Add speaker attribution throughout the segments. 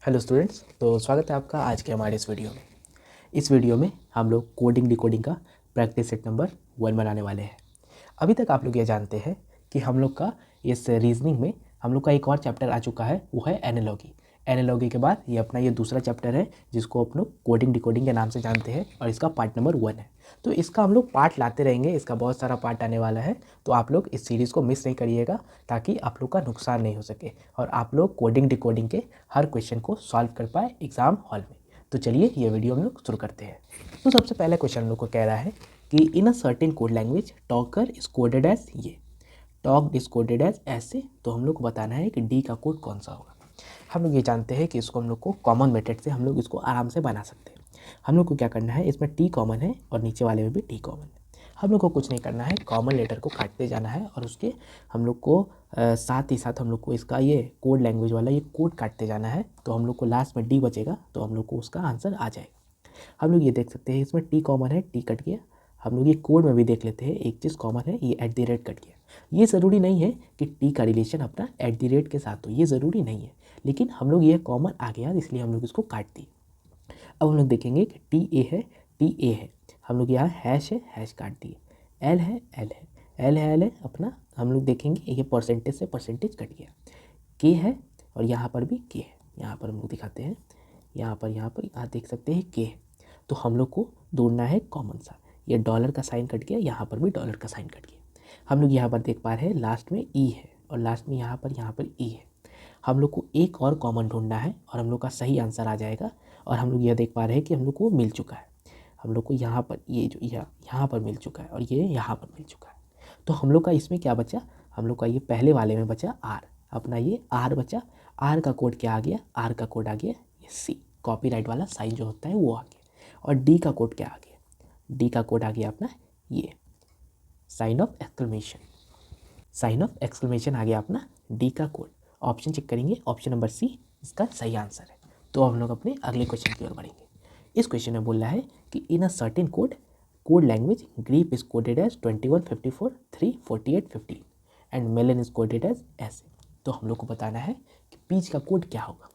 Speaker 1: Hello students, तो स्वागत है आपका आज के हमारे इस वीडियो में। इस वीडियो में हम लोग कोडिंग डिकोडिंग का प्रैक्टिस सेट नंबर 1 बनाने वाले हैं। अभी तक आप लोग ये जानते हैं कि हम लोग का इस रीजनिंग में हम लोग का एक और चैप्टर आ चुका है, वो है एनालॉजी। एनालॉजी के बाद ये अपना ये दूसरा चैप्टर है जिसको आप लोग कोडिंग डिकोडिंग के नाम से जानते हैं और इसका पार्ट नंबर 1 है। तो इसका हम लोग पार्ट लाते रहेंगे, इसका बहुत सारा पार्ट आने वाला है। तो आप लोग इस सीरीज़ को मिस नहीं करिएगा ताकि आप लोग का नुकसान नहीं हो सके और आप लोग कोडिंग डिकोडिंग के हर क्वेश्चन को सॉल्व कर पाए एग्ज़ाम हॉल में। तो चलिए ये वीडियो हम लोग शुरू करते हैं। तो सबसे पहला क्वेश्चन हम लोग को कह रहा है कि in a certain code language talker is coded as ये, टॉक इज कोडेड एज ऐसे। तो हम लोग को बताना है कि डी का कोड कौन सा होगा। हम लोग ये जानते हैं कि इसको हम लोग को कॉमन मेथड से हम लोग इसको आराम से बना सकते हैं। हम लोग को क्या करना है, इसमें टी कॉमन है और नीचे वाले में भी टी कॉमन है। हम लोग को कुछ नहीं करना है, कॉमन लेटर को काटते जाना है और उसके हम लोग को साथ ही साथ हम लोग को इसका ये कोड लैंग्वेज वाला ये कोड काटते जाना है। तो हम लोग को लास्ट में डी बचेगा, तो हम लोग को उसका आंसर आ जाएगा। हम लोग ये देख सकते हैं इसमें टी कॉमन है, टी कट गया। हम लोग ये कोड में भी देख लेते हैं, एक चीज़ कॉमन है, ये एट द रेट कट गया। ये ज़रूरी नहीं है कि टी का रिलेशन अपना एट द रेट के साथ हो, ये ज़रूरी नहीं है, लेकिन हम लोग ये कॉमन आ गया इसलिए हम लोग इसको काट दिए। अब हम लोग देखेंगे कि टी ए है, टी ए है, हम लोग यहाँ हैश है, हैश काट दिए। एल है, एल है, एल है, एल है अपना। हम लोग देखेंगे ये परसेंटेज से परसेंटेज कट गया। के है और यहाँ पर भी के है, यहाँ पर हम लोग दिखाते हैं, यहाँ देख सकते हैं के है। तो हम लोग को ढूंढना है कॉमन सा। ये डॉलर का साइन कट गया, यहाँ पर भी डॉलर का साइन कट गया। हम लोग यहाँ पर देख पा रहे हैं लास्ट में ई है और लास्ट में यहाँ पर ई है। हम लोग को एक और कॉमन ढूंढना है और हम लोग का सही आंसर आ जाएगा। और हम लोग यह देख पा रहे हैं कि हम लोग को मिल चुका है। हम लोग को यहाँ पर ये जो यहाँ पर मिल चुका है और ये यहाँ पर मिल चुका है। तो हम लोग का इसमें क्या बचा, हम लोग का ये पहले वाले में बचा आर, अपना ये आर बचा। आर का कोड क्या आ गया, आर का कोड आ गया ये सी, कॉपीराइट वाला साइन जो होता है वो आ गया। और डी का कोड क्या आ गया, डी का कोड आ गया अपना ये sign of exclamation, sign of exclamation आ गया अपना डी का कोड। ऑप्शन चेक करेंगे, ऑप्शन नंबर सी इसका सही आंसर है। तो हम लोग अपने अगले क्वेश्चन की ओर बढ़ेंगे। इस क्वेश्चन में बोल रहा है कि in a certain code language grape is coded as 2154 348 15 and melon is coded as ऐसे। तो हम लोग को बताना है कि पीच का कोड क्या होगा।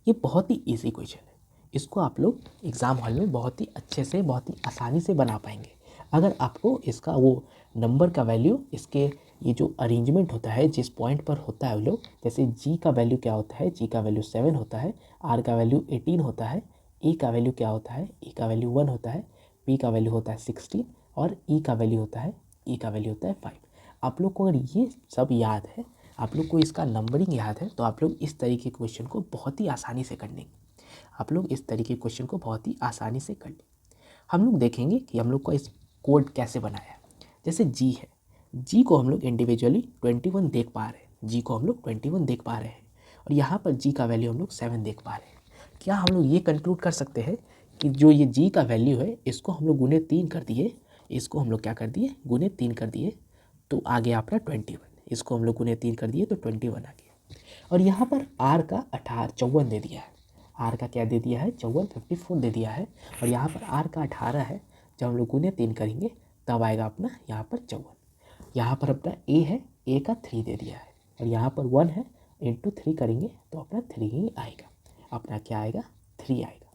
Speaker 1: ये बहुत ही ईजी क्वेश्चन है, इसको आप लोग एग्ज़ाम हॉल में बहुत ही अच्छे से बहुत ही आसानी से बना पाएंगे अगर आपको इसका वो नंबर का वैल्यू, इसके ये जो अरेंजमेंट होता है जिस पॉइंट पर होता है वो लोग, जैसे जी का वैल्यू क्या होता है, जी का वैल्यू 7 होता है, आर का वैल्यू 18 होता है, ई का वैल्यू क्या होता है, ई का वैल्यू 1 होता है, पी का वैल्यू होता है 16 और ई का वैल्यू होता है, ई का वैल्यू होता है 5। आप लोग को अगर ये सब याद है, आप लोग को इसका नंबरिंग याद है, तो आप लोग इस तरीके के क्वेश्चन को बहुत ही आसानी से कर लेंगे। आप लोग इस तरीके के क्वेश्चन को बहुत ही आसानी से कर लें। हम लोग देखेंगे कि हम लोग को इस कोड कैसे बनाया है। जैसे जी है, जी को हम लोग इंडिविजुअली 21 देख पा रहे हैं, जी को हम लोग 21 देख पा रहे हैं और यहाँ पर जी का वैल्यू हम लोग 7 देख पा रहे हैं। क्या हम लोग ये कंक्लूड कर सकते हैं कि जो ये जी का वैल्यू है इसको हम लोग गुने 3 कर दिए, इसको हम लोग क्या कर दिए, गुने 3 कर दिए, तो आ गया अपना 21। इसको हम लोग गुने 3 कर दिए तो 21 आ गया। और यहाँ पर आर का 54 दे दिया है, आर का क्या दे दिया है, 54 दे दिया है। और यहाँ पर आर का 18 है, जब हम लोग गुने 3 करेंगे तब आएगा अपना यहाँ पर 54। यहाँ पर अपना ए है, ए का 3 दे दिया है और यहाँ पर 1 है, इंटू 3 करेंगे तो अपना 3 ही आएगा, अपना क्या आएगा, 3 आएगा।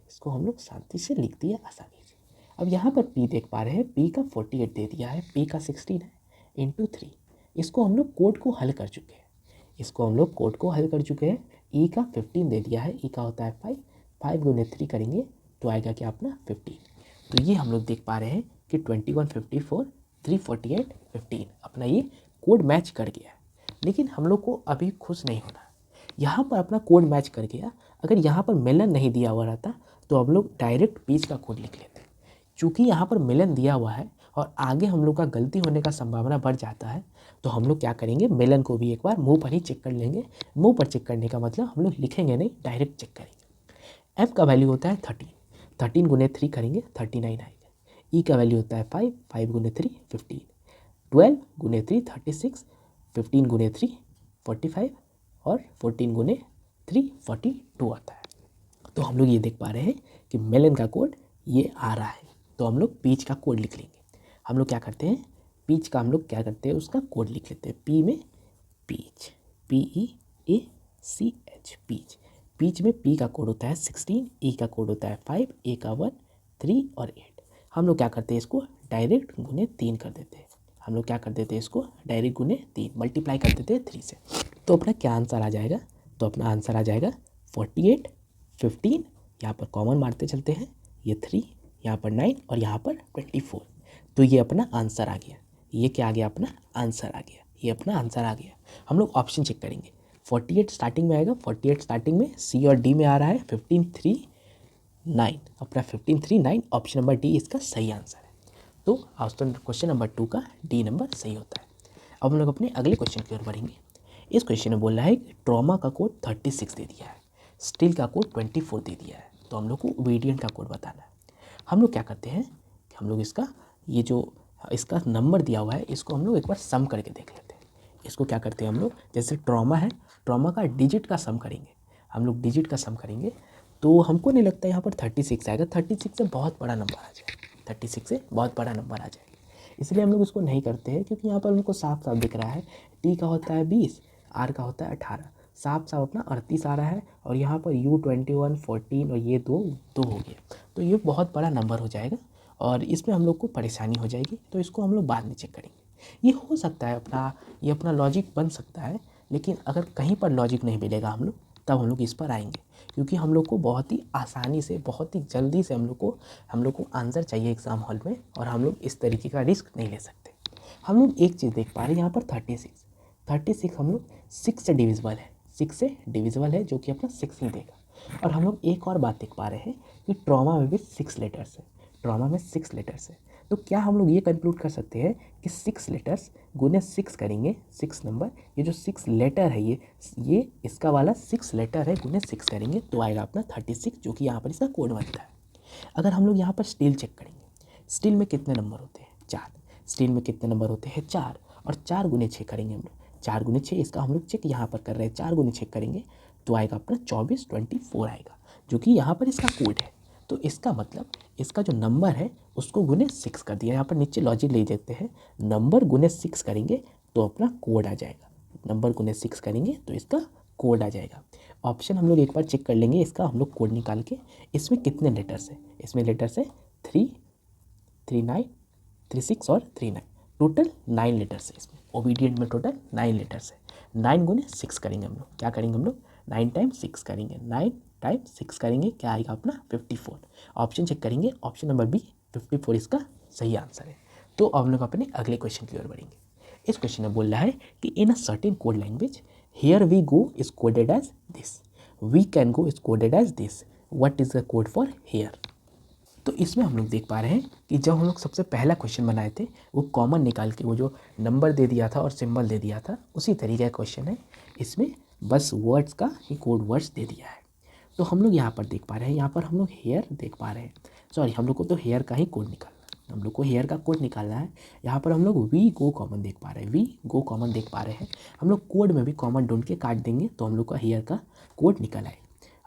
Speaker 1: इसको हम लोग शांति से लिख दिए आसानी से। अब यहाँ पर पी देख पा रहे हैं, पी का 48 दे दिया है, पी का 16 है, इंटू 3। इसको हम लोग कोड को हल कर चुके हैं, इसको हम लोग कोड को हल कर चुके हैं। ई का 15 दे दिया है, ई का होता है 5, 5 गुने 3 करेंगे तो आएगा क्या अपना 15। तो ये हम लोग देख पा रहे हैं कि 21 54 348 15 अपना ये कोड मैच कर गया है। लेकिन हम लोग को अभी खुश नहीं होना, यहाँ पर अपना कोड मैच कर गया। अगर यहाँ पर मेलन नहीं दिया हुआ रहता तो हम लोग डायरेक्ट पेज का कोड लिख लेते। चूँकि यहाँ पर मेलन दिया हुआ है और आगे हम लोग का गलती होने का संभावना बढ़ जाता है, तो हम लोग क्या करेंगे, मेलन को भी एक बार मुंह पर ही चेक कर लेंगे। मुंह पर चेक करने का मतलब हम लोग लिखेंगे नहीं, डायरेक्ट चेक करेंगे। एफ का वैल्यू होता है 13, 13 गुने 3 करेंगे 39 आएगा। ई का वैल्यू होता है 5, 5 गुने 3 15, 12 गुने 3 36, 15 गुने 3 45 और 14 गुने 3 42 आता है। तो हम लोग ये देख पा रहे हैं कि मेलन का कोड ये आ रहा है, तो हम लोग पीच का कोड लिख लेंगे। हम लोग क्या करते हैं, पीच का हम लोग क्या करते हैं, उसका कोड लिख लेते हैं। पी में पीच, PEACH, पीच। बीच में P का कोड होता है 16, E का कोड होता है 5, A का 1, 3 और 8। हम लोग क्या करते हैं, इसको डायरेक्ट गुने 3 कर देते हैं। हम लोग क्या कर देते हैं, इसको डायरेक्ट गुने 3 मल्टीप्लाई कर देते हैं 3 से। तो अपना क्या आंसर आ जाएगा, तो अपना आंसर आ जाएगा 48, 15, यहाँ पर कॉमन मारते चलते हैं, ये 3, यहाँ पर 9 और यहाँ पर 24। तो ये अपना आंसर आ गया। ये क्या आ गया, अपना आंसर आ गया। ये अपना आंसर आ गया। हम लोग ऑप्शन चेक करेंगे। 48 स्टार्टिंग में आएगा, 48 स्टार्टिंग में सी और डी में आ रहा है 15, 3, 9। अपना 15, 3, 9 ऑप्शन नंबर डी इसका सही आंसर है। तो क्वेश्चन नंबर 2 का डी नंबर सही होता है। अब हम लोग अपने अगले क्वेश्चन की ओर बढ़ेंगे। इस क्वेश्चन में बोल रहा है कि ट्रॉमा का कोड 36 दे दिया है, स्टील का कोड 24 दे दिया है, तो हम लोग को ओबीडियंट का कोड बताना है। हम लोग क्या करते हैं कि हम लोग इसका ये जो इसका नंबर दिया हुआ है इसको हम लोग एक बार सम करके देख लेते हैं। इसको क्या करते हैं हम लोग, जैसे ट्रॉमा है, ट्रॉमा का डिजिट का सम करेंगे। हम लोग डिजिट का सम करेंगे तो हमको नहीं लगता यहाँ पर 36 आएगा। 36 से बहुत बड़ा नंबर आ जाएगा, 36 से बहुत बड़ा नंबर आ जाएगा। इसलिए हम लोग इसको नहीं करते हैं, क्योंकि यहाँ पर हमको साफ साफ दिख रहा है टी का होता है 20, आर का होता है 18, साफ साफ अपना 38 आ रहा है। और यहाँ पर यू 21, 14 और ये दो हो गया, तो ये बहुत बड़ा नंबर हो जाएगा और इसमें हम लोग को परेशानी हो जाएगी। तो इसको हम लोग बाद में चेक करेंगे। ये हो सकता है ये अपना लॉजिक बन सकता है, लेकिन अगर कहीं पर लॉजिक नहीं मिलेगा हम लोग तब हम लोग इस पर आएंगे, क्योंकि हम लोग को बहुत ही आसानी से, बहुत ही जल्दी से हम लोग को आंसर चाहिए एग्ज़ाम हॉल में, और हम लोग इस तरीके का रिस्क नहीं ले सकते। हम लोग एक चीज़ देख पा रहे हैं यहाँ पर 36 हम लोग 6 से डिविजिबल है, 6 से डिविजिबल है, जो कि अपना 6 ही देगा। और हम लोग एक और बात देख पा रहे हैं कि ट्रॉमा में भी 6 लेटर्स है, ट्रॉमा में 6 लेटर्स है। तो क्या हम लोग ये कंक्लूड कर सकते हैं कि 6 लेटर्स गुने 6 करेंगे, 6 नंबर, ये जो 6 लेटर है ये इसका वाला 6 लेटर है, गुने 6 करेंगे तो आएगा अपना 36, जो कि यहाँ पर इसका कोड बनता है। अगर हम लोग यहाँ पर स्टील चेक करेंगे, स्टील में कितने नंबर होते हैं, 4। स्टील में कितने नंबर होते हैं, 4। और 4 गुने 6 करेंगे हम लोग, 4 गुने 6, इसका हम लोग चेक यहाँ पर कर रहे हैं, 4 गुने 6 करेंगे तो आएगा अपना 24, 24 आएगा, जो कि यहाँ पर इसका कोड है। तो इसका मतलब इसका जो नंबर है उसको गुने 6 कर दिया। यहाँ पर नीचे लॉजिक ले देते हैं, नंबर गुने 6 करेंगे तो अपना कोड आ जाएगा, नंबर गुने 6 करेंगे तो इसका कोड आ जाएगा। ऑप्शन हम लोग एक बार चेक कर लेंगे इसका, हम लोग कोड निकाल के। इसमें कितने लेटर्स है, इसमें लेटर्स है 3, 39, 36 और 39, टोटल 9 लेटर्स है इसमें। ओबीडियंट में टोटल 9 लेटर्स है। 9 गुने 6 करेंगे हम लोग, क्या करेंगे हम लोग, 9 टाइम्स 6 करेंगे, 9 टाइम्स 6 करेंगे, क्या आएगा अपना 54। ऑप्शन चेक करेंगे, ऑप्शन नंबर बी 54 इसका सही आंसर है। तो अब हम लोग अपने अगले क्वेश्चन की ओर बढ़ेंगे। इस क्वेश्चन में बोल रहा है कि in a certain code language here we go is coded as this, we can go is coded as this, what is the code for here. तो इसमें हम लोग देख पा रहे हैं कि जब हम लोग सबसे पहला क्वेश्चन बनाए थे वो कॉमन निकाल के वो जो नंबर दे दिया था और सिंबल दे दिया था, उसी तरीके का क्वेश्चन है। इसमें बस वर्ड्स का ही कोड वर्ड्स दे दिया है। तो हम लोग यहाँ पर देख पा रहे हैं, यहाँ पर हम लोग हेयर देख पा रहे हैं, सॉरी हम लोग को तो हेयर का ही कोड निकालना है, हम लोग को हेयर का कोड निकालना है। यहाँ पर हम लोग वी गो कॉमन देख पा रहे हैं, वी गो कॉमन देख पा रहे हैं। हम लोग कोड में भी कॉमन ढूंढ के काट देंगे तो हम लोग का हेयर का कोड निकल आए।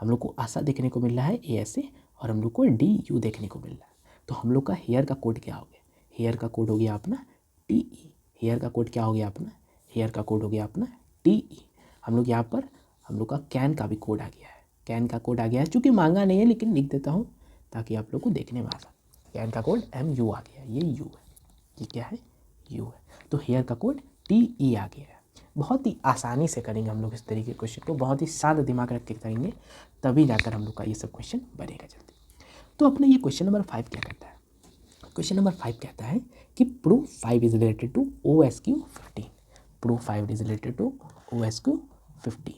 Speaker 1: हम लोग को आशा देखने को मिल रहा है ए ऐसे, और हम लोग को डी यू देखने को मिल रहा है। तो हम लोग का हेयर का कोड क्या हो गया, हेयर का कोड हो गया अपना टी ई। हेयर का कोड क्या हो गया अपना, हेयर का कोड हो गया अपना टी ई। हम लोग यहाँ पर हम लोग का कैन का भी कोड आ गया है, कैन का कोड आ गया है, चूँकि मांगा नहीं है लेकिन लिख देता हूँ ताकि आप लोग को देखने में आसान। कैन का कोड एम यू आ गया, ये यू है, ये क्या है, यू है। तो हेयर का कोड टी ई आ गया है। बहुत ही आसानी से करेंगे हम लोग इस तरीके के क्वेश्चन को, बहुत ही शांत दिमाग रख के करेंगे, तभी जाकर हम लोग का ये सब क्वेश्चन बनेगा जल्दी। तो अपने ये क्वेश्चन नंबर 5 क्या कहता है, क्वेश्चन नंबर 5 कहता है कि proof 5 is related to OSQ 15, proof 5 is related to OSQ 15,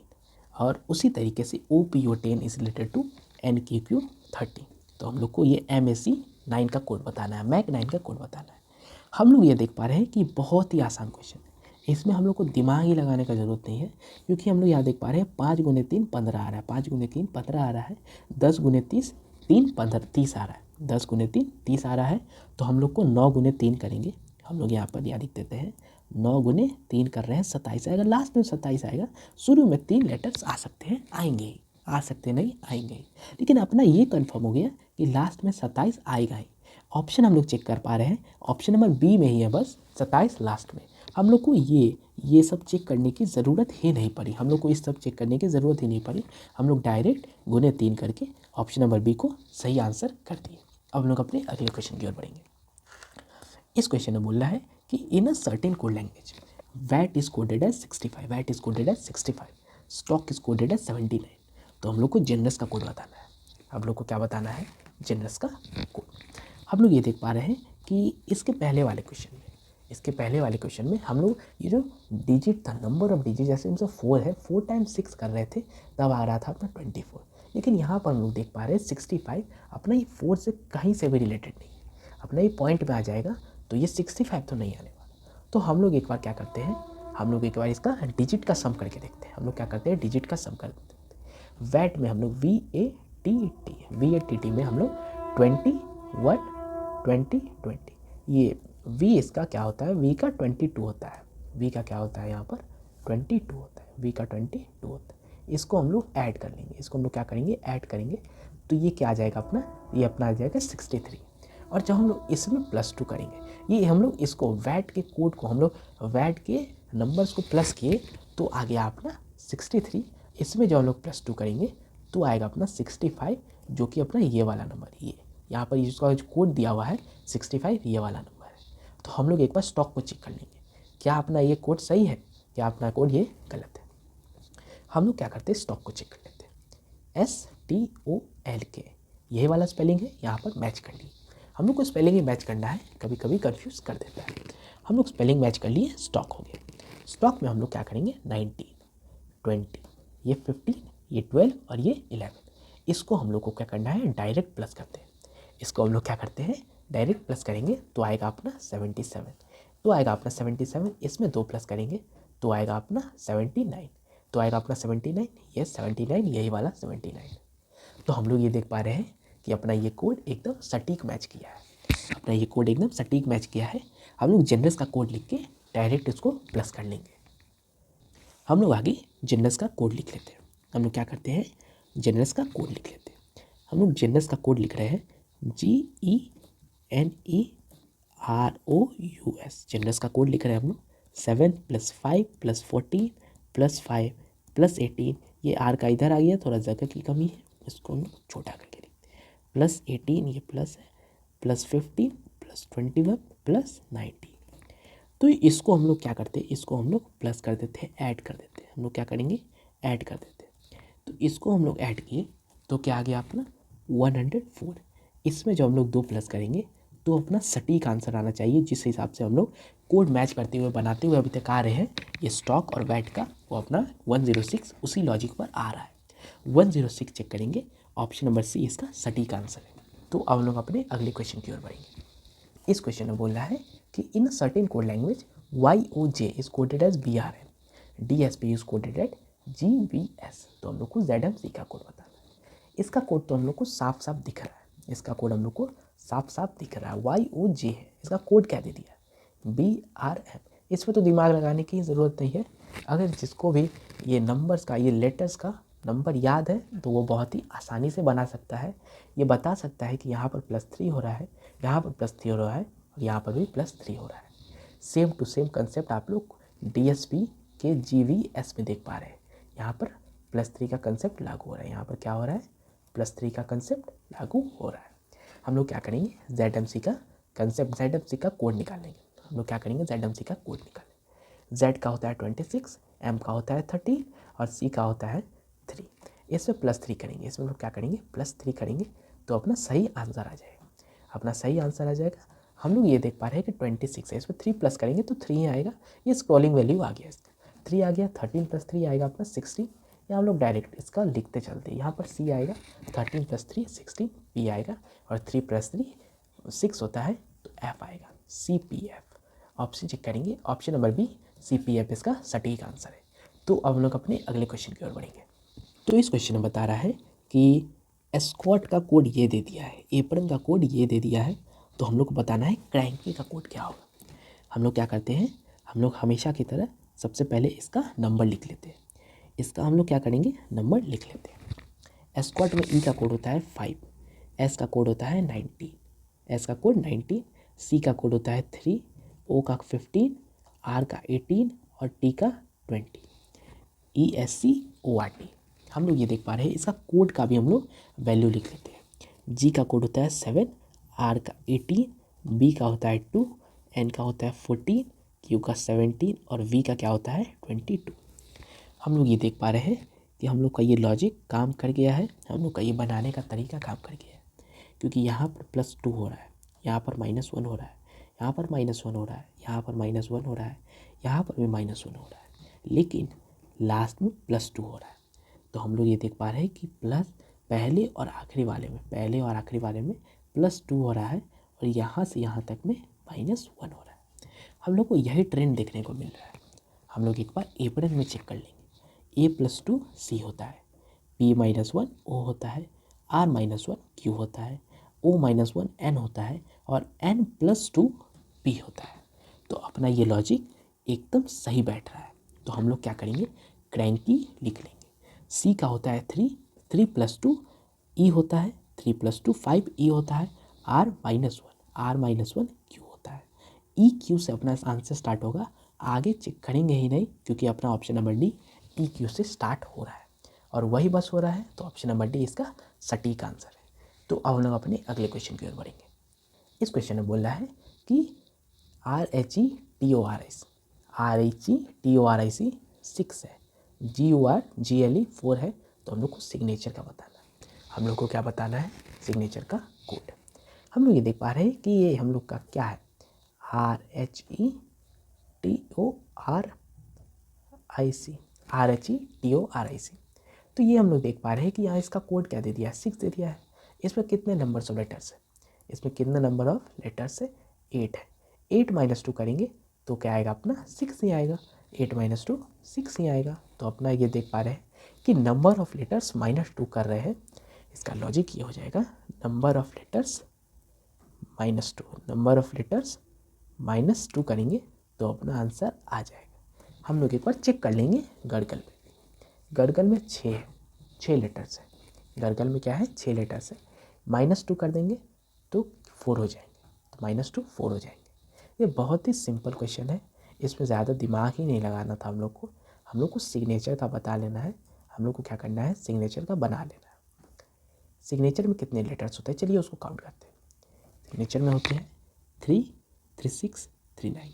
Speaker 1: और उसी तरीके से OPO 10 is related to NQQ 13। तो हम लोग को ये MAC 9 का कोड बताना है, मैक 9 का कोड बताना है। हम लोग ये देख पा रहे हैं कि बहुत ही आसान क्वेश्चन है, इसमें हम लोग को दिमाग ही लगाने का ज़रूरत नहीं है, क्योंकि हम लोग यहाँ देख पा रहे हैं 5 गुने 3 15 आ रहा है, 5 गुने 3 15 आ रहा है, 10 गुने 30 3 15 30 आ रहा है, 10 गुने 3 30 आ रहा है। तो हम लोग को 9 गुने 3 करेंगे, हम लोग यहाँ पर यहाँ लिख देते हैं 9 गुने 3 कर रहे हैं, 27 आएगा, लास्ट में 27 आएगा। शुरू में 3 लेटर्स आ सकते हैं, आएंगे ही, आ सकते नहीं आएंगे ही, लेकिन अपना ये कन्फर्म हो गया कि लास्ट में 27 आएगा ही। ऑप्शन हम लोग चेक कर पा रहे हैं, ऑप्शन नंबर बी में ही है बस 27 लास्ट में। हम लोग को ये सब चेक करने की ज़रूरत ही नहीं पड़ी, हम लोग को इस सब चेक करने की ज़रूरत ही नहीं पड़ी। हम लोग डायरेक्ट गुने 3 करके ऑप्शन नंबर बी को सही आंसर कर दिए। अब हम लोग अपने अगले क्वेश्चन की ओर बढ़ेंगे। इस क्वेश्चन में बोल रहा है कि in a certain code language vat is coded as 65, vat is coded as 65, stock is coded as 79। तो हम लोग को जनरस का कोड बताना है। हम लोग को क्या बताना है? जनरस का कोड। हम लोग ये देख पा रहे हैं कि इसके पहले वाले क्वेश्चन में हम लोग ये जो डिजिट था, नंबर ऑफ डिजिट, जैसे हमसे 4 है, 4 टाइम्स 6 कर रहे थे तब आ रहा था अपना 24। लेकिन यहाँ पर हम लोग देख पा रहे हैं 65 अपना ये 4 से कहीं से भी रिलेटेड नहीं है, अपना ये पॉइंट में आ जाएगा तो ये 65 तो नहीं आने वाला। तो हम लोग एक बार क्या करते हैं, हम लोग एक बार इसका डिजिट का सम करके देखते हैं। हम लोग क्या करते हैं, डिजिट का सम कर देते हैं। वैट में हम लोग VATT में हम लोग 20 20 ये V इसका क्या होता है, V का 22 होता है, V का क्या होता है यहाँ पर 22 होता है, V का 22 होता है। इसको हम लोग ऐड कर लेंगे, इसको हम लोग क्या करेंगे, ऐड करेंगे। तो ये क्या आ जाएगा अपना, ये अपना आ जाएगा 63। और जब हम लोग इसमें +2 करेंगे, ये हम लोग इसको वैट के कोड को हम लोग वैट के नंबर्स को प्लस किए तो आ गया अपना 63। इसमें जब हम लोग +2 करेंगे तो आएगा अपना 65, जो कि अपना ये वाला नंबर, ये यहाँ पर इसका जो कोड दिया हुआ है 65, ये वाला नंबर है। तो हम लोग एक बार स्टॉक को चेक कर लेंगे, क्या अपना ये कोड सही है, क्या अपना कोड ये गलत है। हम लोग क्या करते हैं, स्टॉक को चेक कर लेते हैं। STOLK यही वाला स्पेलिंग है, यहाँ पर मैच कर लिए। हम लोग को स्पेलिंग ही मैच करना है, कभी कभी कंफ्यूज कर देता है। हम लोग स्पेलिंग मैच कर लिए, स्टॉक हो गया। स्टॉक में हम लोग क्या करेंगे, 19 20 ये 15 ये 12 और ये 11, इसको हम लोग को क्या करना है, डायरेक्ट प्लस करते हैं। इसको हम लोग क्या करते हैं, डायरेक्ट प्लस करेंगे तो आएगा अपना 77, तो आएगा अपना 77। इसमें 2 प्लस करेंगे तो आएगा अपना 79, तो आएगा अपना 79, ये 79 यही वाला 79। तो हम लोग ये देख पा रहे हैं कि अपना ये कोड एकदम सटीक मैच किया है, अपना ये कोड एकदम सटीक मैच किया है। हम लोग जनरस का कोड लिख के डायरेक्ट इसको प्लस कर लेंगे। हम लोग आगे जनरस का कोड लिख लेते हैं। हम लोग क्या करते हैं, जनरस का कोड लिख लेते हैं। हम लोग जनरस का कोड लिख रहे हैं GENEROUS, जनरस का कोड लिख रहे हैं हम लोग। 7 + 5 + 14 + 5 + 18, ये R का इधर आ गया, थोड़ा जगह की कमी है, इसको हम लोग छोटा करके लिखते हैं। +18 ये प्लस है, +15 +21 +19। तो इसको हम लोग क्या करते हैं, इसको हम लोग प्लस कर देते हैं, ऐड कर देते हैं। हम लोग क्या करेंगे, ऐड कर देते हैं। तो इसको हम लोग ऐड किए तो क्या आ गया अपना 104। इसमें जो हम लोग 2 प्लस करेंगे तो अपना सटीक आंसर आना चाहिए, जिस हिसाब से हम लोग कोड मैच करते हुए बनाते हुए अभी तक आ रहे हैं। ये स्टॉक और वैट का वो अपना 106 उसी लॉजिक पर आ रहा है। 106 चेक करेंगे, ऑप्शन नंबर सी इसका सटीक आंसर है। तो अब हम लोग अपने अगले क्वेश्चन की ओर बढ़ेंगे। इस क्वेश्चन में बोल रहा है कि in a certain code language YOJ is coded as BRN, DSP is coded at GVS। तो हम लोग को ZMC का कोड बताना है। इसका कोड तो हम लोग को साफ साफ दिख रहा है, इसका कोड हम लोग को साफ साफ दिख रहा है, YOJ है। इसका कोड क्या दे दिया है, BRN। इसमें तो दिमाग लगाने की ज़रूरत नहीं है। अगर जिसको भी ये नंबर्स का, ये लेटर्स का नंबर याद है तो वो बहुत ही आसानी से बना सकता है। ये बता सकता है कि यहाँ पर +3 हो रहा है, यहाँ पर +3 हो रहा है और यहाँ पर भी +3 हो रहा है। सेम टू सेम कंसेप्ट आप लोग DSP के GVS में देख पा रहे हैं। यहाँ पर +3 का कंसेप्ट लागू हो रहा है, यहाँ पर क्या हो रहा है, +3 का कंसेप्ट लागू हो रहा है। हम लोग क्या करेंगे, ZMC का कंसेप्ट, ZMC का कोड निकालेंगे। हम लोग क्या करेंगे, ZMC का कोड निकालेंगे। Z का होता है 26, M का होता है 13 और C का होता है 3। इसमें +3 करेंगे, इसमें लोग क्या करेंगे, +3 करेंगे तो अपना सही आंसर आ जाएगा, अपना सही आंसर आ जाएगा। हम लोग ये देख पा रहे हैं कि 26 है, इसमें 3 प्लस करेंगे तो 3 आएगा, ये स्क्रॉलिंग वैल्यू आ गया इसका, 3 आ गया। 13 + 3 आएगा अपना 16, या हम लोग डायरेक्ट इसका लिखते चलते हैं। यहाँ पर C आएगा, 13 + 3 16, P आएगा और 3 + 3 6 होता है तो F आएगा, CPF। ऑप्शन चेक करेंगे, ऑप्शन नंबर बी CPF इसका सटीक आंसर है। तो अब हम लोग अपने अगले क्वेश्चन की ओर बढ़ेंगे। तो इस क्वेश्चन में बता रहा है कि एस्कॉट का कोड ये दे दिया है, एप्रन का कोड ये दे दिया है, तो हम लोग को बताना है क्रैंकी का कोड क्या होगा। हम लोग क्या करते हैं, हम लोग हमेशा की तरह सबसे पहले इसका नंबर लिख लेते हैं। इसका हम लोग क्या करेंगे, नंबर लिख लेते हैं। एस्कॉट में E का कोड होता है 5, S का कोड होता है 19, S का कोड 19, C का कोड होता है 3, O का 15, आर का 18 और टी का 20, ESCORT। हम लोग ये देख पा रहे हैं, इसका कोड का भी हम लोग वैल्यू लिख लेते हैं। जी का कोड होता है 7, आर का 18, बी का होता है 2, एन का होता है 14, क्यू का 17 और वी का क्या होता है 22। हम लोग ये देख पा रहे हैं कि हम लोग का ये लॉजिक काम कर गया है, हम लोग का ये बनाने का तरीका काम कर गया है, क्योंकि यहाँ पर +2 हो रहा है, यहाँ पर -1 हो रहा है, यहाँ पर -1 हो रहा है, यहाँ पर -1 हो रहा है, यहाँ पर भी -1 हो रहा है, लेकिन लास्ट में +2 हो रहा है। तो हम लोग ये देख पा रहे हैं कि प्लस पहले और आखिरी वाले में +2 हो रहा है और यहाँ से यहाँ तक में -1 हो रहा है। हम लोग को यही ट्रेंड देखने को मिल रहा है। हम लोग एक बार एपरन में चेक कर लेंगे। A+2 C होता है, P-1 O होता है, R-1 Q होता है, O-1 N होता है और N+2 P होता है। तो अपना ये लॉजिक एकदम सही बैठ रहा है। तो हम लोग क्या करेंगे, क्रैंकी लिख लेंगे। C का होता है 3, 3+2 E होता है, 3+2 5 E होता है, R-1 Q होता है। EQ से अपना आंसर स्टार्ट होगा, आगे चेक करेंगे ही नहीं क्योंकि अपना ऑप्शन नंबर डी EQ से स्टार्ट हो रहा है और वही बस हो रहा है, तो ऑप्शन नंबर डी इसका सटीक आंसर है। तो अब हम लोग अपने अगले क्वेश्चन की ओर बढ़ेंगे। इस क्वेश्चन में बोल रहा है कि RHETORIC 6 है, GURGLE 4 है, तो हम लोग को सिग्नेचर का बताना है। हम लोग को क्या बताना है, सिग्नेचर का कोड। हम लोग ये देख पा रहे हैं कि ये हम लोग का क्या है, RHETORIC। तो ये हम लोग देख पा रहे हैं कि यहाँ इसका कोड क्या दे दिया है, 6 दे दिया है। इसमें कितने नंबर्स ऑफ लेटर्स है, इसमें कितने नंबर ऑफ लेटर्स है, 8 है। 8 - 2 करेंगे तो क्या आएगा अपना 6 ही आएगा, 8 - 2 6 ही आएगा। तो अपना ये देख पा रहे हैं कि नंबर ऑफ लेटर्स -2 कर रहे हैं। इसका लॉजिक ये हो जाएगा, नंबर ऑफ लेटर्स -2 करेंगे तो अपना आंसर आ जाएगा। हम लोग एक बार चेक कर लेंगे गड़गल में। गड़गल में 6 है, 6 लेटर्स है। गड़गल में क्या है, 6 लेटर्स है। -2 कर देंगे तो 4 हो जाएंगे, तो -2 4 हो जाएंगे। ये बहुत ही सिंपल क्वेश्चन है, इसमें ज़्यादा दिमाग ही नहीं लगाना था हम लोग को सिग्नेचर का बता लेना है। हम लोग को क्या करना है, सिग्नेचर का बना लेना है। सिग्नेचर में कितने लेटर्स होते हैं, चलिए उसको काउंट करते हैं। सिग्नेचर में होते हैं 3, 3 6 3 9,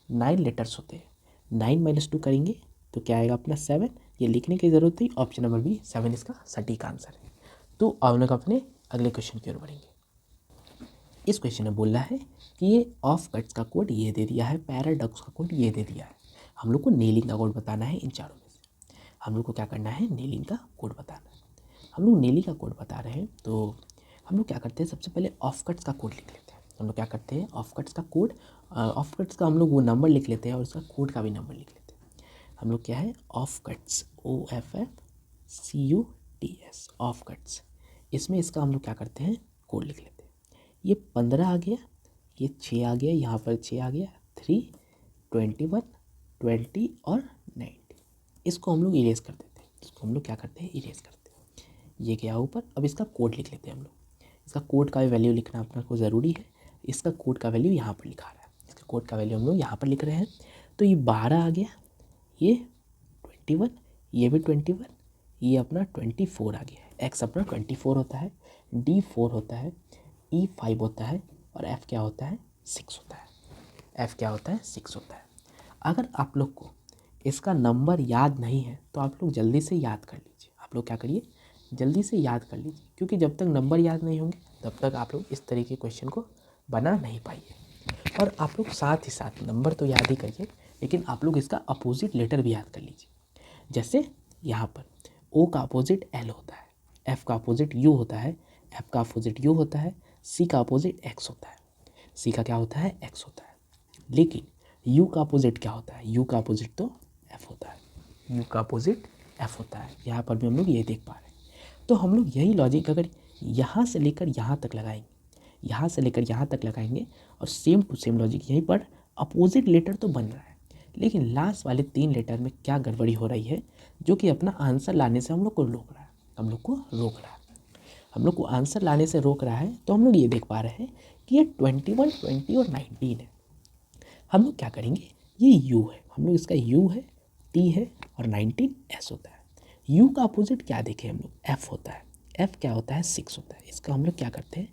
Speaker 1: 9 लेटर्स होते हैं। 9 - 2 करेंगे तो क्या आएगा अपना 7। ये लिखने की ज़रूरत नहीं, ऑप्शन नंबर बी 7 इसका सटीक आंसर है। तो अब लोग अपने अगले क्वेश्चन की ओर बढ़ेंगे। इस क्वेश्चन में बोल रहा है कि ये ऑफ कट्स का कोड ये दे दिया है, पैराडॉक्स का कोड ये दे दिया है। हम लोग को नेलिंग का कोड बताना है। इन चारों में से हम लोग को क्या करना है, नेलिंग का कोड बताना है। हम लोग नेलिंग का कोड बता रहे हैं तो हम लोग क्या करते हैं, सबसे पहले ऑफ कट्स का कोड लिख लेते हैं। हम लोग क्या करते हैं, ऑफ कट्स का कोड, ऑफ कट्स का हम लोग वो नंबर लिख लेते हैं और उसका कोड का भी नंबर लिख लेते हैं। हम लोग क्या है, of cuts OFFCUTS of cuts, इसमें इसका हम लोग क्या करते हैं, कोड लिख लेते हैं। ये 15 आ गया, ये 6 आ गया, यहाँ पर 6 आ गया, 3 21 20 और 90। इसको हम लोग इरेज कर देते हैं। इसको हम लोग क्या करते हैं, इरेज करते हैं। ये गया ऊपर। अब इसका कोड लिख लेते हैं हम लोग। इसका कोड का वैल्यू लिखना अपना को ज़रूरी है। इसका कोड का वैल्यू यहाँ पर लिखा रहा है, इसका कोड का वैल्यू हम लोग यहाँ पर लिख रहे हैं। तो ये 12 आ गया, ये 21, ये भी 21, ये अपना 24 आ गया है। एक्स अपना 24 होता है, D 4 होता है, E 5 होता है और F क्या होता है, 6 होता है। F क्या होता है, 6 होता है। अगर आप लोग को इसका नंबर याद नहीं है तो आप लोग जल्दी से याद कर लीजिए। आप लोग क्या करिए, जल्दी से याद कर लीजिए, क्योंकि जब तक नंबर याद नहीं होंगे तब तक आप लोग इस तरीके के क्वेश्चन को बना नहीं पाइए। और आप लोग साथ ही साथ नंबर तो याद ही करिए, लेकिन आप लोग इसका अपोजिट लेटर भी याद कर लीजिए। जैसे यहाँ पर O का अपोजिट L होता है, F का अपोजिट U होता है, F का अपोजिट U होता है, C का अपोजिट X होता है, C का क्या होता है, X होता है। लेकिन U का अपोजिट क्या होता है, U का अपोजिट तो F होता है, U का अपोजिट F होता है। यहाँ पर भी हम लोग ये देख पा रहे हैं। तो हम लोग यही लॉजिक अगर यहाँ से लेकर यहाँ तक लगाएंगे, यहाँ से लेकर यहाँ तक लगाएंगे और सेम टू सेम लॉजिक यहीं पर अपोजिट लेटर तो बन रहा है, लेकिन लास्ट वाले 3 लेटर में क्या गड़बड़ी हो रही है, जो कि अपना आंसर लाने से हम लोग को रोक रहा है। हम लोग को आंसर लाने से रोक रहा है। तो हम लोग ये देख पा रहे हैं कि ये 21, 20 और 19 है। हम लोग क्या करेंगे, ये u है, हम लोग इसका u है, t है और 19 s होता है। u का अपोजिट क्या देखें हम लोग, f होता है। f क्या होता है, 6 होता है। इसका हम लोग क्या करते हैं,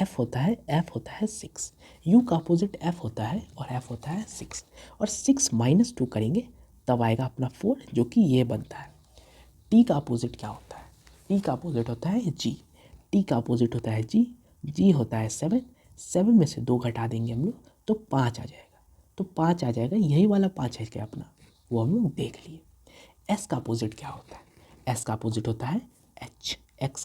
Speaker 1: f होता है 6। u का अपोजिट f होता है और f होता है 6, और 6 माइनस 2 करेंगे तब आएगा अपना 4, जो कि ये बनता है। t का अपोजिट क्या होता है, t का अपोजिट होता है g। t का अपोजिट होता है g, g होता है 7। 7 में से 2 घटा देंगे हम लोग तो 5 आ जाएगा, तो 5 आ जाएगा, यही वाला 5 है क्या अपना, वो हम लोग देख लिए। s का अपोजिट क्या होता है, s का अपोजिट होता है h। s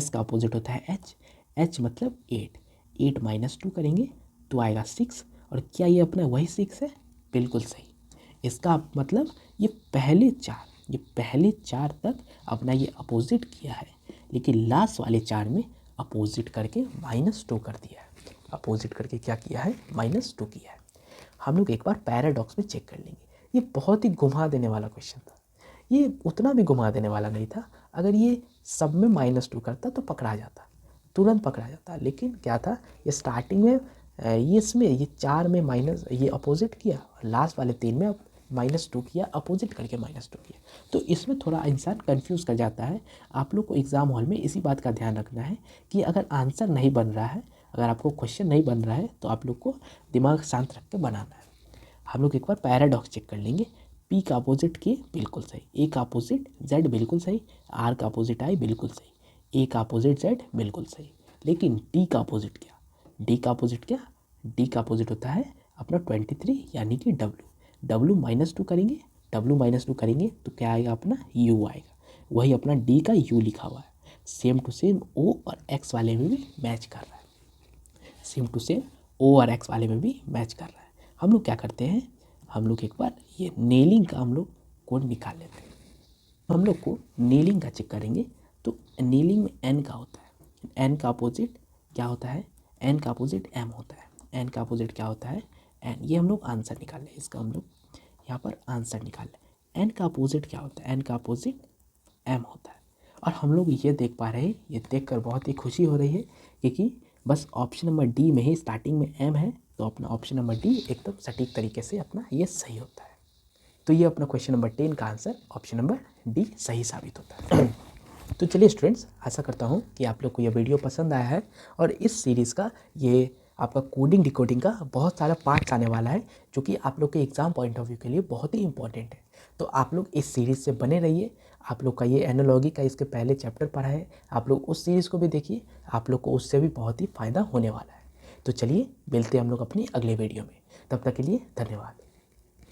Speaker 1: का अपोजिट होता है h। h मतलब 8। 8 माइनस 2 करेंगे तो आएगा 6, और क्या ये अपना वही 6 है, बिल्कुल सही। इसका मतलब ये पहले चार तक अपना ये अपोजिट किया है, लेकिन लास्ट वाले 4 में अपोजिट करके -2 कर दिया है। अपोजिट करके क्या किया है, -2 किया है। हम लोग एक बार पैराडॉक्स में चेक कर लेंगे। ये बहुत ही घुमा देने वाला क्वेश्चन था, ये उतना भी घुमा देने वाला नहीं था। अगर ये सब में -2 करता तो पकड़ा जाता, तुरंत पकड़ा जाता। लेकिन क्या था, ये स्टार्टिंग में ये इसमें ये 4 में माइनस ये अपोजिट किया, और लास्ट वाले 3 में -2 किया, अपोजिट करके -2 किया। तो इसमें थोड़ा इंसान कंफ्यूज कर जाता है। आप लोग को एग्ज़ाम हॉल में इसी बात का ध्यान रखना है कि अगर आंसर नहीं बन रहा है, अगर आपको क्वेश्चन नहीं बन रहा है, तो आप लोग को दिमाग शांत रख के बनाना है। हम लोग एक बार पैराडॉक्स चेक कर लेंगे। P का अपोजिट K बिल्कुल सही, A का अपोजिट Z बिल्कुल सही, R का अपोजिट I बिल्कुल सही, A का अपोजिट Z बिल्कुल सही। लेकिन D का अपोजिट क्या, D का अपोजिट क्या, D का अपोजिट होता है अपना 23 यानी कि W। W -2 करेंगे, W -2 करेंगे तो क्या आएगा अपना U आएगा, वही अपना D का U लिखा हुआ है। सेम टू सेम O और X वाले में भी मैच कर रहा है, सेम टू सेम O और X वाले में भी मैच कर रहा है। हम लोग क्या करते हैं, हम लोग एक बार ये नेलिंग का हम लोग कोड निकाल लेते हैं। हम लोग को नेलिंग का चेक करेंगे तो नेलिंग में n का होता है, n का अपोजिट क्या होता है, n का अपोजिट m होता है। n का अपोजिट क्या होता है, n। ये हम लोग आंसर निकाल लें, इसका हम लोग यहाँ पर आंसर निकाल लें। n का अपोजिट क्या होता है, n का अपोजिट m होता है। और हम लोग ये देख पा रहे हैं, ये देख कर बहुत ही खुशी हो रही है, क्योंकि बस ऑप्शन नंबर डी में ही स्टार्टिंग में m है, तो अपना ऑप्शन नंबर डी एकदम सटीक तरीके से अपना ये सही होता है। तो ये अपना क्वेश्चन नंबर 10 का आंसर ऑप्शन नंबर डी सही साबित होता है। तो चलिए स्टूडेंट्स, आशा करता हूँ कि आप लोग को ये वीडियो पसंद आया है, और इस सीरीज़ का ये आपका कोडिंग डिकोडिंग का बहुत सारा पार्ट्स आने वाला है, जो कि आप लोग के एग्ज़ाम पॉइंट ऑफ व्यू के लिए बहुत ही इंपॉर्टेंट है। तो आप लोग इस सीरीज़ से बने रहिए। आप लोग का ये एनालॉजी का इसके पहले चैप्टर पढ़ा है, आप लोग उस सीरीज़ को भी देखिए, आप लोग को उससे भी बहुत ही फ़ायदा होने वाला है। तो चलिए मिलते हैं हम लोग अपनी अगले वीडियो में, तब तक के लिए धन्यवाद।